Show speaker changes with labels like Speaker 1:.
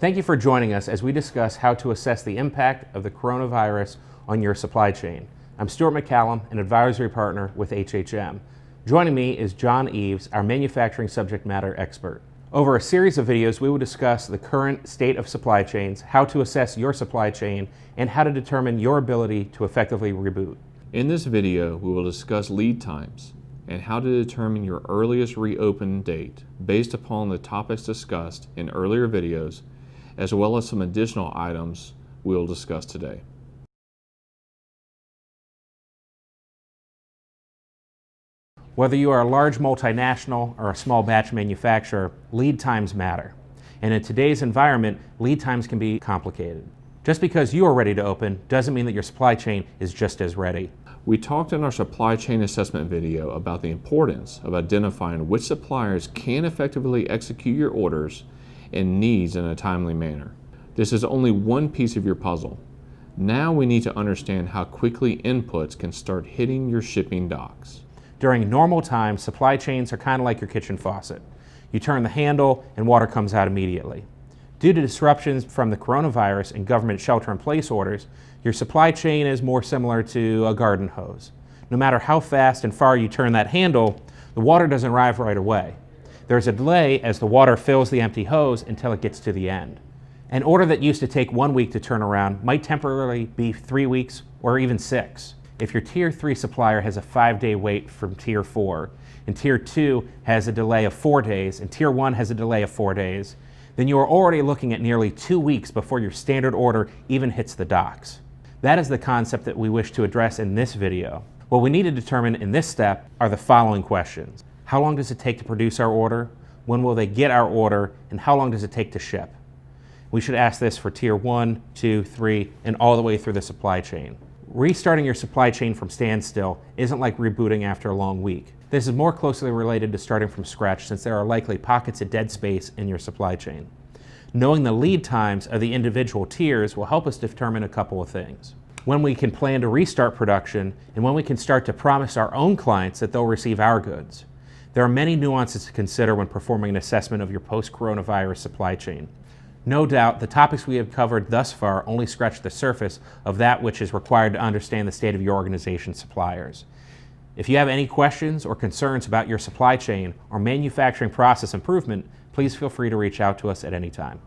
Speaker 1: Thank you for joining us as we discuss how to assess the impact of the coronavirus on your supply chain. I'm Stuart McCallum, an advisory partner with HHM. Joining me is John Eaves, our manufacturing subject matter expert. Over a series of videos, we will discuss the current state of supply chains, how to assess your supply chain, and how to determine your ability to effectively reboot.
Speaker 2: In this video, we will discuss lead times and how to determine your earliest reopen date based upon the topics discussed in earlier videos, as well as some additional items we will discuss today.
Speaker 1: Whether you are a large multinational or a small batch manufacturer, lead times matter. And in today's environment, lead times can be complicated. Just because you are ready to open doesn't mean that your supply chain is just as ready.
Speaker 2: We talked in our supply chain assessment video about the importance of identifying which suppliers can effectively execute your orders and needs in a timely manner. This is only one piece of your puzzle. Now we need to understand how quickly inputs can start hitting your shipping docks.
Speaker 1: During normal times, supply chains are kind of like your kitchen faucet. You turn the handle and water comes out immediately. Due to disruptions from the coronavirus and government shelter-in-place orders, your supply chain is more similar to a garden hose. No matter how fast and far you turn that handle, the water doesn't arrive right away. There's a delay as the water fills the empty hose until it gets to the end. An order that used to take 1 week to turn around might temporarily be 3 weeks or even 6. If your Tier 3 supplier has a 5-day wait from Tier 4, and Tier 2 has a delay of 4 days, and Tier 1 has a delay of 4 days, then you are already looking at nearly 2 weeks before your standard order even hits the docks. That is the concept that we wish to address in this video. What we need to determine in this step are the following questions. How long does it take to produce our order? When will they get our order? And how long does it take to ship? We should ask this for Tier 1, 2, 3, and all the way through the supply chain. Restarting your supply chain from standstill isn't like rebooting after a long week. This is more closely related to starting from scratch since there are likely pockets of dead space in your supply chain. Knowing the lead times of the individual tiers will help us determine a couple of things. When we can plan to restart production and when we can start to promise our own clients that they'll receive our goods. There are many nuances to consider when performing an assessment of your post-coronavirus supply chain. No doubt, the topics we have covered thus far only scratch the surface of that which is required to understand the state of your organization's suppliers. If you have any questions or concerns about your supply chain or manufacturing process improvement, please feel free to reach out to us at any time.